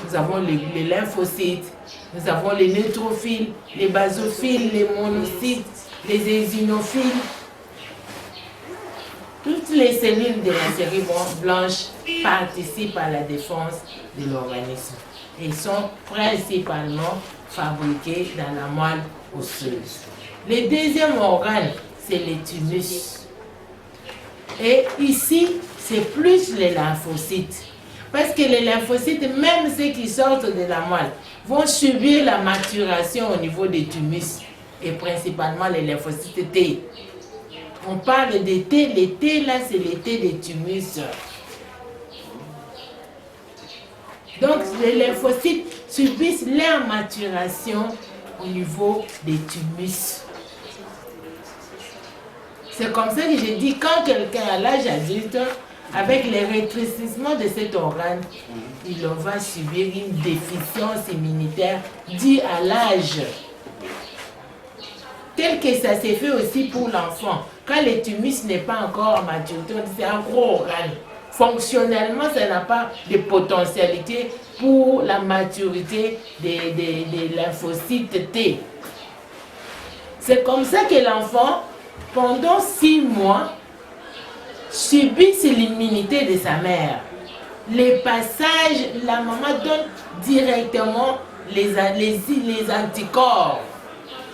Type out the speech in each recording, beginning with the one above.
nous avons les lymphocytes, nous avons les neutrophiles, les basophiles, les monocytes, les éosinophiles. Toutes les cellules de la série blanche participent à la défense de l'organisme et sont principalement fabriquées dans la moelle osseuse. Le deuxième organe, c'est les thymus. Et ici, c'est plus les lymphocytes. Parce que les lymphocytes, même ceux qui sortent de la moelle, vont subir la maturation au niveau des thymus. Et principalement les lymphocytes T. On parle des T, les T là, c'est les T des thymus. Donc les lymphocytes subissent leur maturation au niveau des thymus. C'est comme ça que je dis, quand quelqu'un à l'âge adulte, avec les rétrécissements de cet organe, il va subir une déficience immunitaire due à l'âge. Tel que ça s'est fait aussi pour l'enfant. Quand le thymus n'est pas encore en maturité, c'est un gros organe. Fonctionnellement, ça n'a pas de potentialité pour la maturité des lymphocytes T. C'est comme ça que l'enfant, pendant 6 mois, subit l'immunité de sa mère. Les passages, la maman donne directement les anticorps.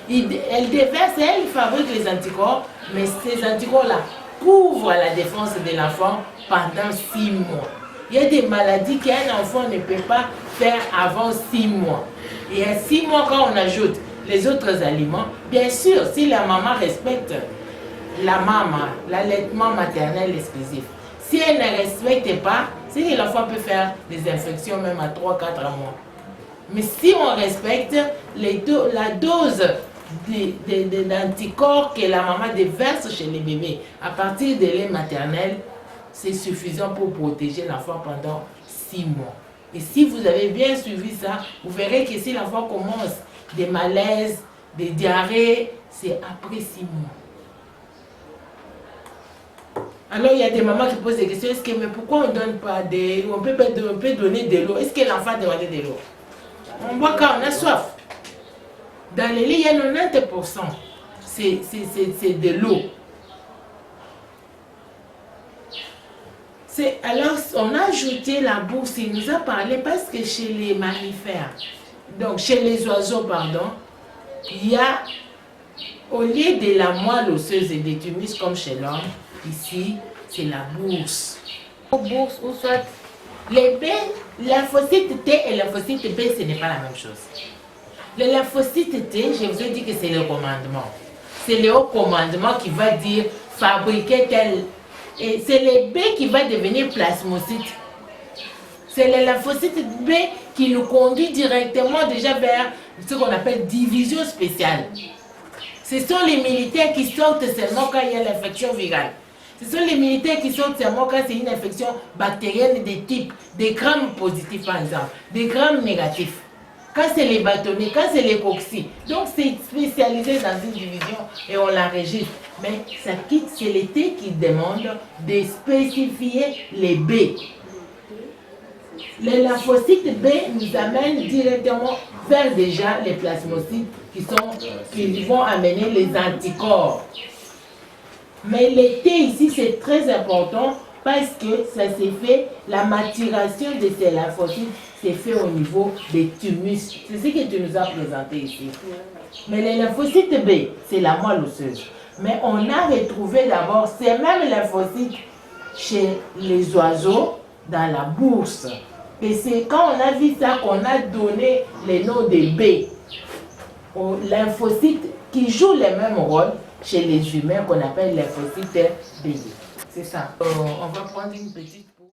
Elle déverse, elle fabrique les anticorps, mais ces anticorps-là couvrent la défense de l'enfant pendant 6 mois. Il y a des maladies qu'un enfant ne peut pas faire avant 6 mois. Et à 6 mois, quand on ajoute les autres aliments, bien sûr, si la maman respecte la maman, l'allaitement maternel exclusif, si elle ne respecte pas, c'est que l'enfant peut faire des infections même à 3-4 mois. Mais si on respecte la dose d'anticorps que la maman déverse chez les bébés à partir de lait maternel, c'est suffisant pour protéger l'enfant pendant 6 mois. Et si vous avez bien suivi ça, vous verrez que si l'enfant commence des malaises, des diarrhées, c'est après 6 mois. Alors il y a des mamans qui posent des questions, mais pourquoi on ne donne pas de l'eau? On peut donner de l'eau. Est-ce que l'enfant a demandé de l'eau? On boit quand on a soif. Dans les lits, il y a 90%. C'est de l'eau. Alors, on a ajouté la bourse, il nous a parlé parce que chez les mammifères, donc chez les oiseaux, pardon, il y a, au lieu de la moelle osseuse et des thymus comme chez l'homme, ici, c'est la bourse. Bourse ou soit les B, lymphocyte T et lymphocyte B, ce n'est pas la même chose. Le lymphocyte T, je vous ai dit que c'est le commandement. C'est le haut commandement qui va dire fabriquer tel. Et c'est le B qui va devenir plasmocyte. C'est le lymphocyte B qui nous conduit directement déjà vers ce qu'on appelle division spéciale. Ce sont les militaires qui sortent seulement quand il y a l'infection virale. Ce sont les militaires qui sortent seulement quand c'est une infection bactérienne de type des grammes positifs par exemple, des grammes négatifs. Quand c'est les bâtonnets, quand c'est les cocci. Donc c'est spécialisé dans une division et on l'enregistre. Mais ça quitte, c'est les T qui demande de spécifier les B. Les lymphocytes B nous amènent directement vers déjà les plasmocytes qui vont amener les anticorps. Mais les T ici, c'est très important parce que ça s'est fait, la maturation de ces lymphocytes s'est fait au niveau des thymus. C'est ce que tu nous as présenté ici. Mais les lymphocytes B, c'est la moelle osseuse. Mais on a retrouvé d'abord ces mêmes lymphocytes chez les oiseaux dans la bourse. Et c'est quand on a vu ça qu'on a donné les noms des B aux lymphocytes qui jouent les mêmes rôles chez les humains qu'on appelle lymphocytes B. C'est ça. On va prendre une petite